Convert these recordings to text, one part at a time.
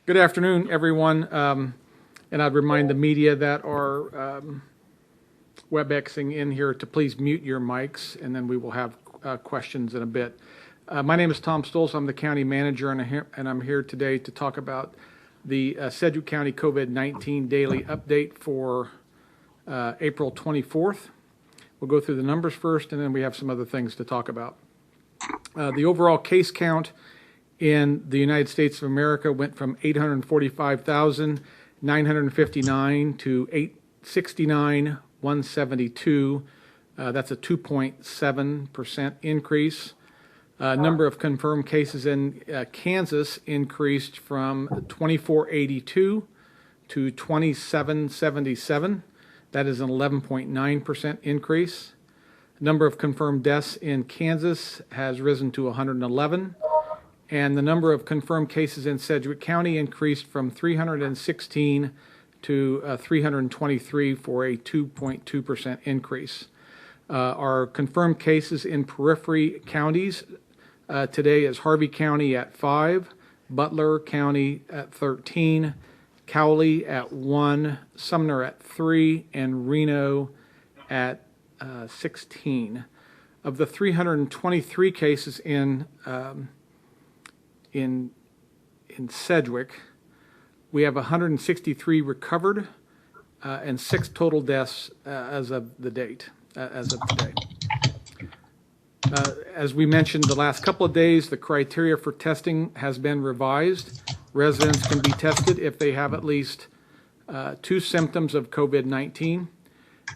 Good afternoon, everyone. And I'd remind the media that are WebExing in here to please mute your mics, and then we will have questions in a bit. My name is Tom Stolz. I'm the county manager, and I'm here today to talk about the Sedgwick County COVID-19 daily update for April 24th. We'll go through the numbers first, and then we have some other things to talk about. The overall case count in the United States of America went from 845,959 to 869,172. That's a 2.7% increase. Number of confirmed cases in Kansas increased from 2,482 to 2,777. That is an 11.9% increase. Number of confirmed deaths in Kansas has risen to 111. And the number of confirmed cases in Sedgwick County increased from 316 to 323 for a 2.2% increase. Our confirmed cases in periphery counties today is Harvey County at 5, Butler County at 13, Cowley at 1, Sumner at 3, and Reno at 16. Of the 323 cases in Sedgwick, we have 163 recovered and 6 total deaths as of today. As we mentioned the last couple of days, the criteria for testing has been revised. Residents can be tested if they have at least 2 symptoms of COVID-19.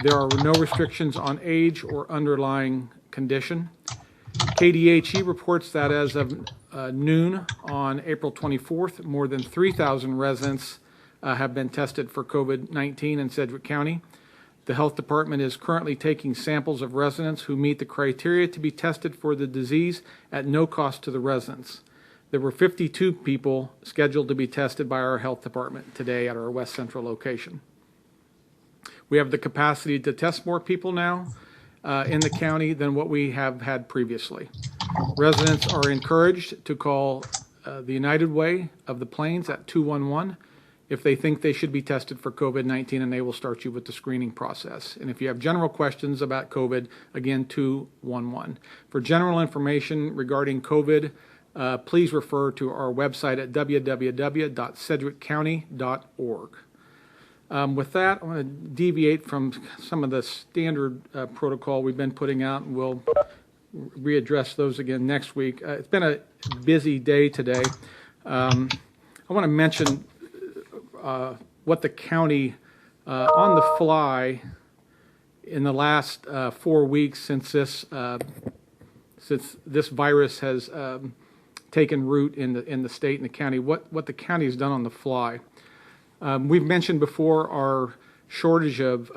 There are no restrictions on age or underlying condition. KDHE reports that as of noon on April 24th, more than 3,000 residents have been tested for COVID-19 in Sedgwick County. The health department is currently taking samples of residents who meet the criteria to be tested for the disease at no cost to the residents. There were 52 people scheduled to be tested by our health department today at our West Central location. We have the capacity to test more people now in the county than what we have had previously. Residents are encouraged to call the United Way of the Plains at 211 if they think they should be tested for COVID-19, and they will start you with the screening process. And if you have general questions about COVID, again, 211. For general information regarding COVID, please refer to our website at www.sedgwickcounty.org. With that, I want to deviate from some of the standard protocol we've been putting out, and we'll readdress those again next week. It's been a busy day today. I want to mention what the county, on the fly, in the last 4 weeks since this virus has taken root in the state and the county, what the county has done on the fly. We've mentioned before our shortage of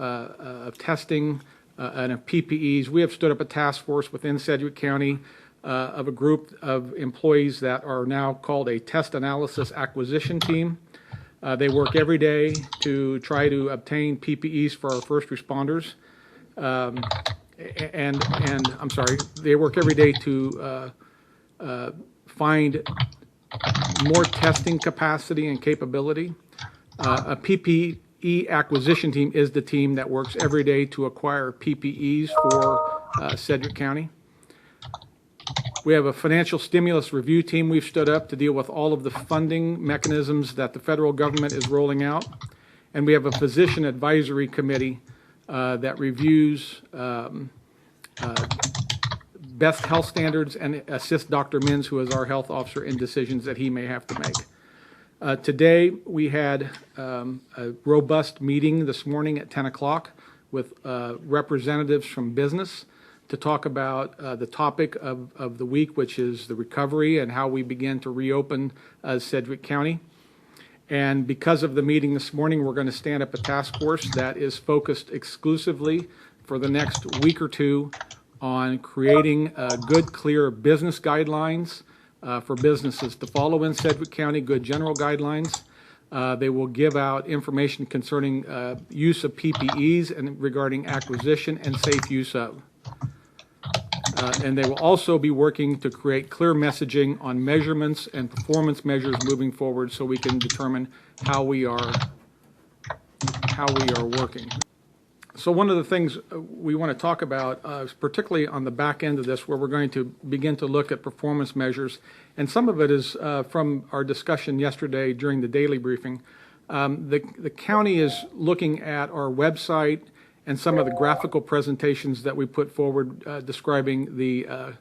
testing and of PPEs. We have stood up a task force within Sedgwick County of a group of employees that are now called a Test Analysis Acquisition Team. They work every day to try to obtain PPEs for our first responders. They work every day to find more testing capacity and capability. A PPE acquisition team is the team that works every day to acquire PPEs for Sedgwick County. We have a financial stimulus review team we've stood up to deal with all of the funding mechanisms that the federal government is rolling out. And we have a physician advisory committee that reviews best health standards and assists Dr. Mins, who is our health officer, in decisions that he may have to make. Today, we had a robust meeting this morning at 10 o'clock with representatives from business to talk about the topic of the week, which is the recovery and how we begin to reopen Sedgwick County. And because of the meeting this morning, we're going to stand up a task force that is focused exclusively for the next week or two on creating good, clear business guidelines for businesses to follow in Sedgwick County, good general guidelines. They will give out information concerning use of PPEs and regarding acquisition and safe use of. And they will also be working to create clear messaging on measurements and performance measures moving forward so we can determine how we are working. So one of the things we want to talk about is particularly on the back end of this, where we're going to begin to look at performance measures, and some of it is from our discussion yesterday during the daily briefing. The county is looking at our website and some of the graphical presentations that we put forward describing the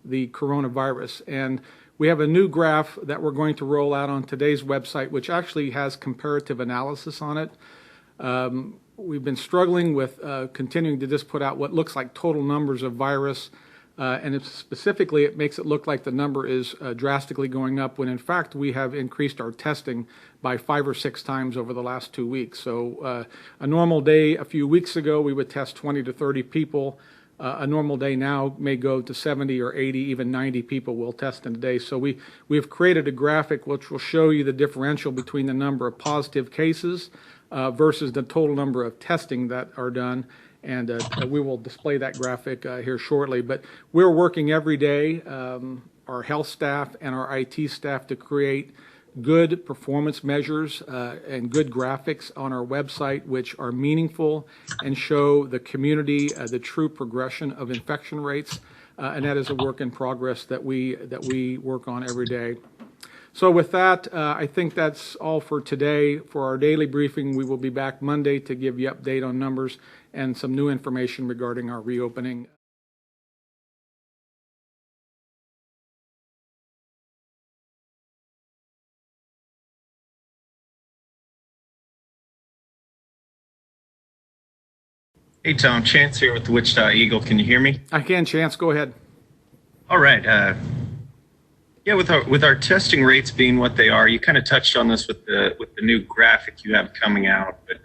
coronavirus. And we have a new graph that we're going to roll out on today's website, which actually has comparative analysis on it. We've been struggling with continuing to just put out what looks like total numbers of virus, and specifically it makes it look like the number is drastically going up, when in fact we have increased our testing by 5 or 6 times over the last 2 weeks. So a normal day a few weeks ago we would test 20 to 30 people. A normal day now may go to 70 or 80, even 90 people will test in a day. So we've created a graphic which will show you the differential between the number of positive cases versus the total number of testing that are done, and we will display that graphic here shortly. But we're working every day, our health staff and our IT staff, to create good performance measures and good graphics on our website which are meaningful and show the community the true progression of infection rates, and that is a work in progress that we work on every day. So with that, I think that's all for today. For our daily briefing, we will be back Monday to give you update on numbers and some new information regarding our reopening. Hey Tom, Chance here with the Wichita Eagle. Can you hear me? I can, Chance. Go ahead. All right. Yeah, with our testing rates being what they are, you kind of touched on this with the new graphic you have coming out. But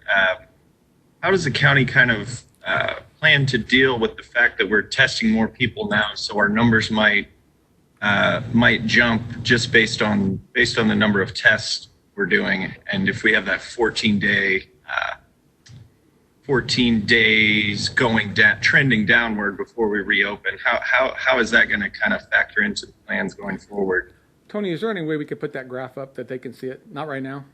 how does the county kind of plan to deal with the fact that we're testing more people now, so our numbers might jump just based on the number of tests we're doing, and if we have that 14 days going down, trending downward before we reopen, how is that going to kind of factor into the plans going forward? Tony, is there any way we could put that graph up that they can see it? Not right now?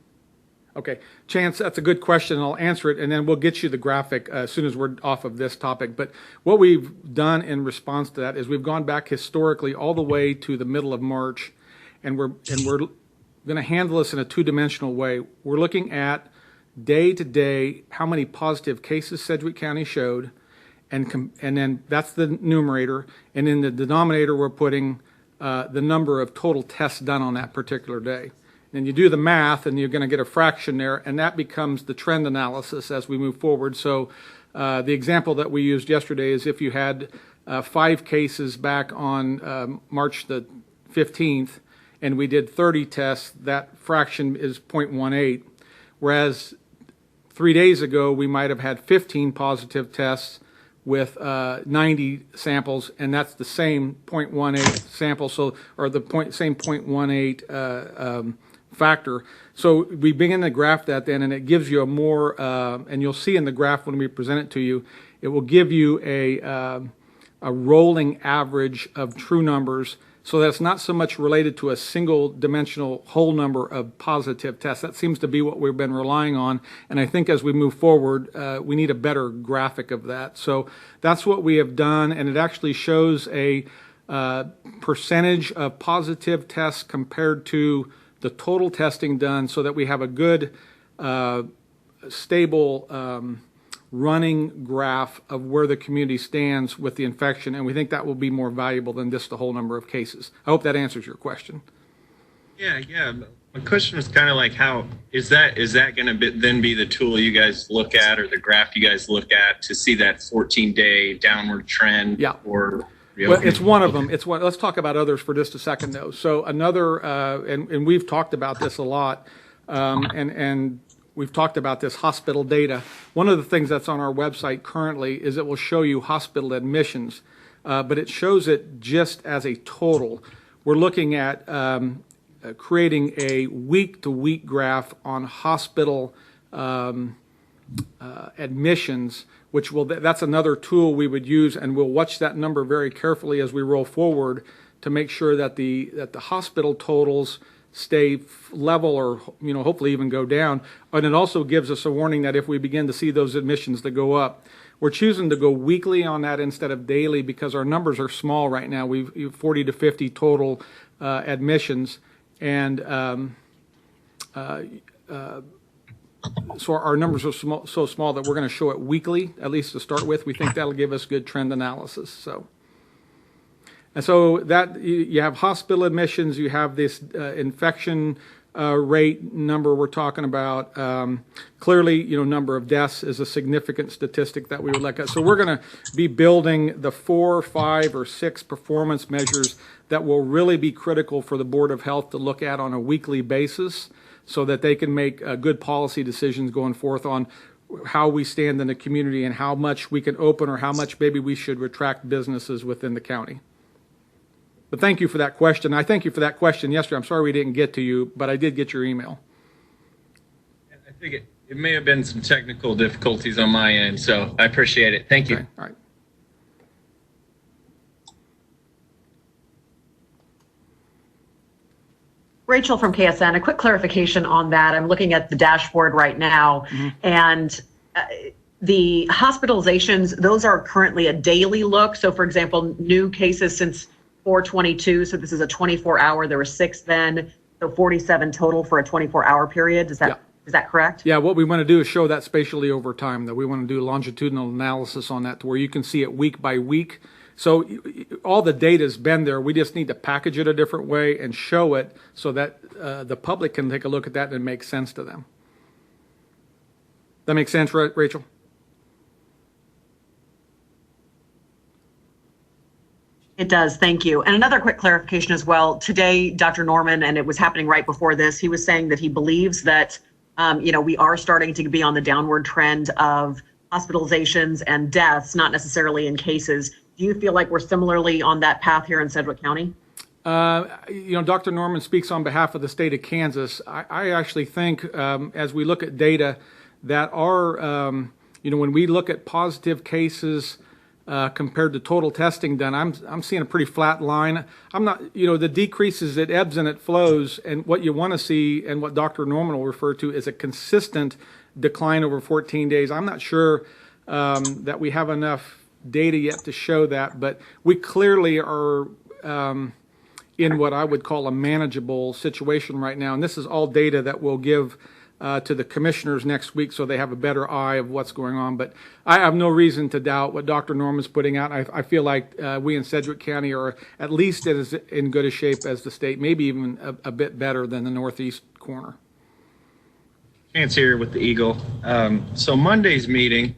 Okay. Chance, that's a good question. I'll answer it, and then we'll get you the graphic as soon as we're off of this topic. But what we've done in response to that is we've gone back historically all the way to the middle of March, and we're going to handle this in a two-dimensional way. We're looking at day to day how many positive cases Sedgwick County showed, and then that's the numerator, and in the denominator we're putting the number of total tests done on that particular day. And you do the math and you're going to get a fraction there, and that becomes the trend analysis as we move forward. So the example that we used yesterday is if you had 5 cases back on March the 15th and we did 30 tests, that fraction is 0.18, whereas 3 days ago, we might have had 15 positive tests with 90 samples, and that's the same 0.18 sample, or the same 0.18 factor. So we begin to graph that then, and it gives you a more, and you'll see in the graph when we present it to you, it will give you a rolling average of true numbers. So that's not so much related to a single dimensional whole number of positive tests. That seems to be what we've been relying on. And I think as we move forward, we need a better graphic of that. So that's what we have done. And it actually shows a percentage of positive tests compared to the total testing done, so that we have a good, stable running graph of where the community stands with the infection, and we think that will be more valuable than just the whole number of cases. I hope that answers your question. Yeah. My question was kind of like, how is that going to then be the tool you guys look at, or the graph you guys look at to see that 14-day downward trend? Yeah. Or well, it's one of them. Let's talk about others for just a second, though. So another, and we've talked about this a lot, and we've talked about this hospital data. One of the things that's on our website currently is it will show you hospital admissions, but it shows it just as a total. We're looking at creating a week-to-week graph on hospital admissions, which will, that's another tool we would use, and we'll watch that number very carefully as we roll forward to make sure that the hospital totals stay level or, hopefully even go down. And it also gives us a warning that if we begin to see those admissions that go up, we're choosing to go weekly on that instead of daily because our numbers are small right now. We've 40 to 50 total admissions, and so our numbers are so small that we're going to show it weekly, at least to start with. We think that'll give us good trend analysis. And so that you have hospital admissions, you have this infection rate number we're talking about. Clearly, number of deaths is a significant statistic that we would look at. So we're going to be building the 4, 5, or 6 performance measures that will really be critical for the Board of Health to look at on a weekly basis so that they can make good policy decisions going forth on how we stand in the community and how much we can open or how much maybe we should retract businesses within the county. But thank you for that question. I thank you for that question yesterday. I'm sorry we didn't get to you, but I did get your email. I think it may have been some technical difficulties on my end, so I appreciate it. Thank you. Okay. All right. Rachel from KSN, a quick clarification on that. I'm looking at the dashboard right now, and the hospitalizations, those are currently a daily look. So for example, new cases since 4/22, so this is a 24-hour, there were 6 then, so 47 total for a 24-hour period. Is that correct? Yeah, what we want to do is show that spatially over time, that we want to do longitudinal analysis on that to where you can see it week by week. So all the data's been there. We just need to package it a different way and show it so that the public can take a look at that and make sense to them. That makes sense, Rachel? It does, thank you. And another quick clarification as well. Today, Dr. Norman, and it was happening right before this, he was saying that he believes that, we are starting to be on the downward trend of hospitalizations and deaths, not necessarily in cases. Do you feel like we're similarly on that path here in Sedgwick County? Dr. Norman speaks on behalf of the state of Kansas. I actually think as we look at data that our, when we look at positive cases compared to total testing done, I'm seeing a pretty flat line. I'm not, the decreases, it ebbs and it flows, and what you want to see and what Dr. Norman will refer to is a consistent decline over 14 days. I'm not sure that we have enough data yet to show that, but we clearly are in what I would call a manageable situation right now. And this is all data that we'll give to the commissioners next week so they have a better eye of what's going on. But I have no reason to doubt what Dr. Norman's putting out. I feel like we in Sedgwick County are at least as in good a shape as the state, maybe even a bit better than the northeast corner. Chance here with the Eagle. So Monday's meeting,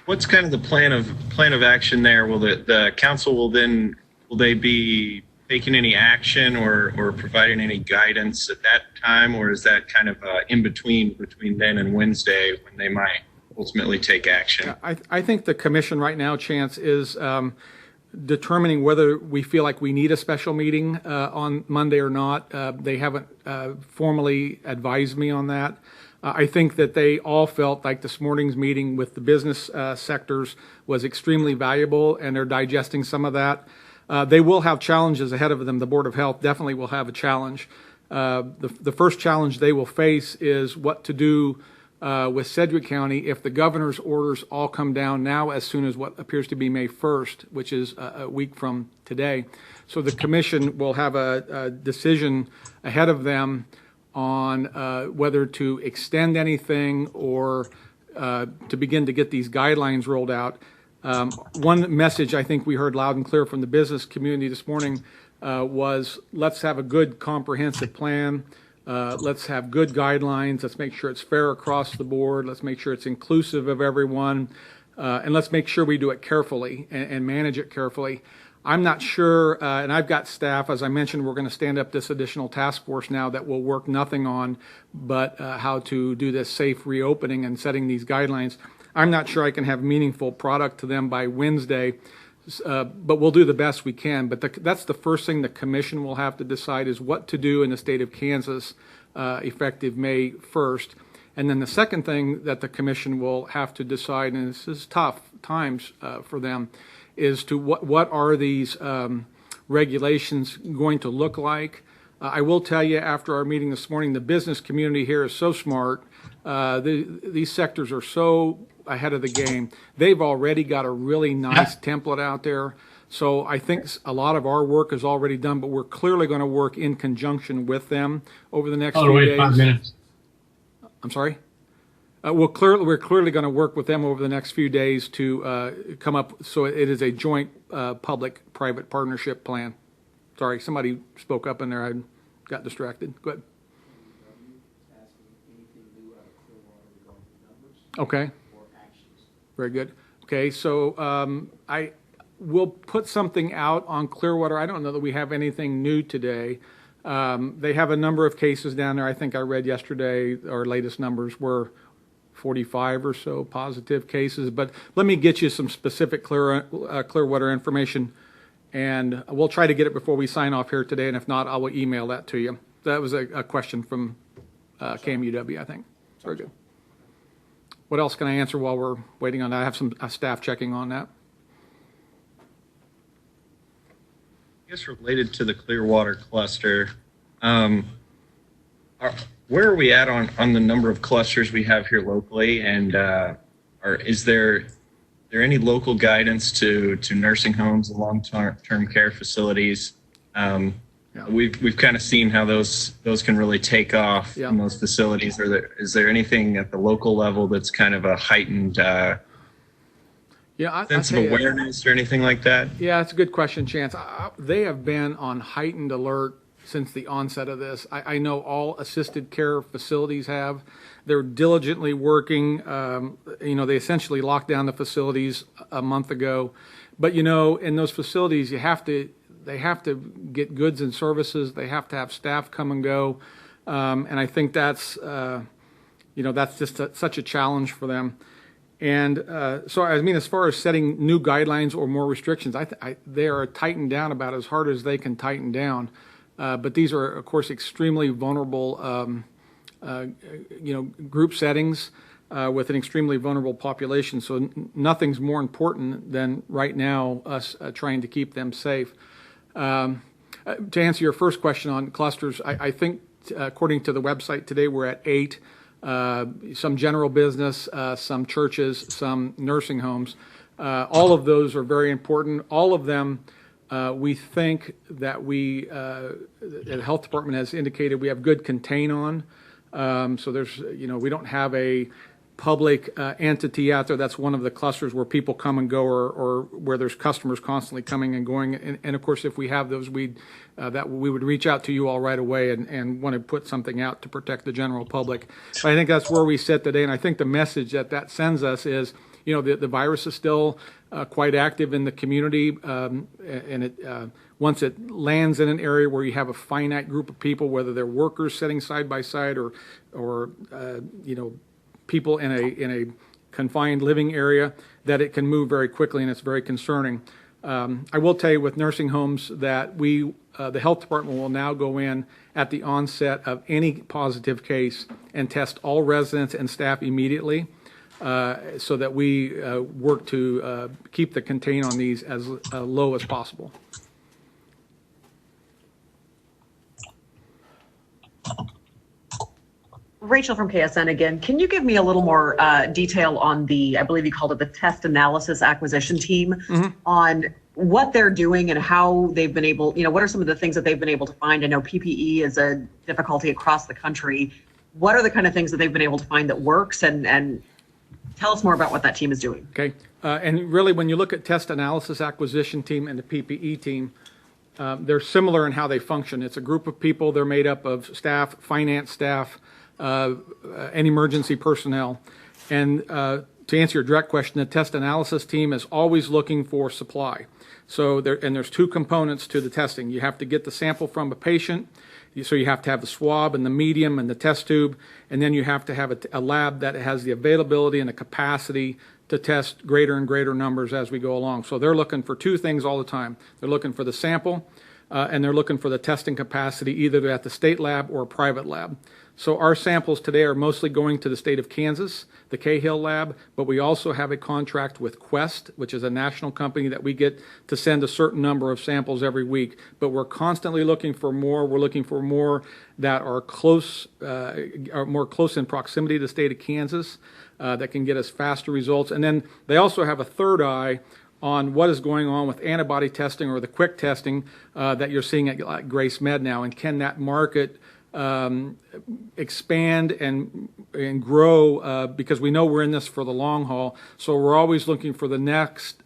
what's kind of the plan of action there? Will the council will they be taking any action or providing any guidance at that time, or is that kind of in between then and Wednesday when they might ultimately take action? I think the commission right now, Chance, is determining whether we feel like we need a special meeting on Monday or not. They haven't formally advised me on that. I think that they all felt like this morning's meeting with the business sectors was extremely valuable, and they're digesting some of that. They will have challenges ahead of them. The Board of Health definitely will have a challenge. The first challenge they will face is what to do with Sedgwick County if the governor's orders all come down now as soon as what appears to be May 1st, which is a week from today. So the commission will have a decision ahead of them on whether to extend anything or to begin to get these guidelines rolled out. One message I think we heard loud and clear from the business community this morning was let's have a good comprehensive plan. Let's have good guidelines. Let's make sure it's fair across the board. Let's make sure it's inclusive of everyone. And let's make sure we do it carefully and manage it carefully. I'm not sure, and I've got staff, as I mentioned, we're going to stand up this additional task force now that will work nothing on but how to do this safe reopening and setting these guidelines. I'm not sure I can have meaningful product to them by Wednesday, but we'll do the best we can. But that's the first thing the commission will have to decide is what to do in the state of Kansas effective May 1st. And then the second thing that the commission will have to decide, and this is tough times for them, is to what are these regulations going to look like. I will tell you, after our meeting this morning, the business community here is so smart. These sectors are so ahead of the game. They've already got a really nice template out there. So I think a lot of our work is already done, but we're clearly going to work in conjunction with them over the next few days. 5 minutes. I'm sorry? We're clearly going to work with them over the next few days to come up, so it is a joint public-private partnership plan. Sorry, somebody spoke up in there. I got distracted. Go ahead. Okay. Very good. Okay, so I will put something out on Clearwater. I don't know that we have anything new today. They have a number of cases down there. I think I read yesterday our latest numbers were 45 or so positive cases. But let me get you some specific Clearwater information, and we'll try to get it before we sign off here today. And if not, I will email that to you. That was a question from KMUW, I think. Very good. What else can I answer while we're waiting on that? I have some staff checking on that. I guess related to the Clearwater cluster, where are we at on the number of clusters we have here locally, and is there any local guidance to nursing homes and long-term care facilities? We've kind of seen how those can really take off in those facilities. Is there anything at the local level that's kind of a heightened sense of awareness or anything like that? Yeah, it's a good question, Chance. They have been on heightened alert since the onset of this. I know all assisted care facilities have. They're diligently working. They essentially locked down the facilities a month ago. But, in those facilities, they have to get goods and services. They have to have staff come and go. And I think that's just such a challenge for them. And so, as far as setting new guidelines or more restrictions, they are tightened down about as hard as they can tighten down. But these are, of course, extremely vulnerable, group settings with an extremely vulnerable population. So nothing's more important than right now us trying to keep them safe. To answer your first question on clusters, I think according to the website today, we're at 8. Some general business, some churches, some nursing homes. All of those are very important. All of them, we think that the health department has indicated we have good contain on. So there's, we don't have a public entity out there that's one of the clusters where people come and go, or where there's customers constantly coming and going. And of course, if we have those, we would reach out to you all right away and want to put something out to protect the general public. But I think that's where we sit today. And I think the message that sends us is, the virus is still quite active in the community. And it once it lands in an area where you have a finite group of people, whether they're workers sitting side by side or people in a confined living area, that it can move very quickly, and it's very concerning. I will tell you with nursing homes that the health department will now go in at the onset of any positive case and test all residents and staff immediately, so that we work to keep the contain on these as low as possible. Rachel from KSN again. Can you give me a little more detail on I believe you called it the test analysis acquisition team, on what they're doing and how they've been able, what are some of the things that they've been able to find? I know PPE is a difficulty across the country. What are the kind of things that they've been able to find that works, and tell us more about what that team is doing. Okay. And really, when you look at test analysis acquisition team and the PPE team, they're similar in how they function. It's a group of people. They're made up of staff, finance staff, and emergency personnel. And to answer your direct question, the test analysis team is always looking for supply. So there's two components to the testing. You have to get the sample from a patient. So you have to have the swab and the medium and the test tube, and then you have to have a lab that has the availability and the capacity to test greater and greater numbers as we go along. So they're looking for two things all the time. They're looking for the sample, and they're looking for the testing capacity, either at the state lab or a private lab. So our samples today are mostly going to the state of Kansas, the Cahill lab, but we also have a contract with Quest, which is a national company that we get to send a certain number of samples every week. But we're constantly looking for more. We're looking for more that are more close in proximity to the state of Kansas, that can get us faster results. And then they also have a third eye on what is going on with antibody testing or the quick testing that you're seeing at Grace Med now, and can that market expand and grow, because we know we're in this for the long haul. So we're always looking for the next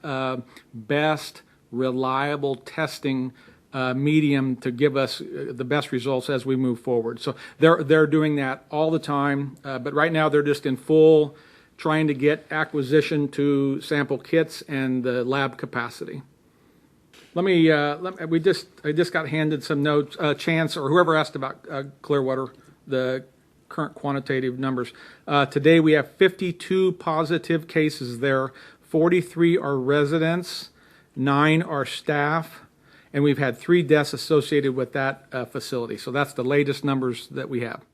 best reliable testing medium to give us the best results as we move forward. So they're doing that all the time, but right now they're just in full trying to get acquisition to sample kits and the lab capacity. I just got handed some notes, Chance or whoever asked about Clearwater, the current quantitative numbers. Today we have 52 positive cases there. 43 are residents, 9 are staff, and we've had 3 deaths associated with that facility. So that's the latest numbers that we have.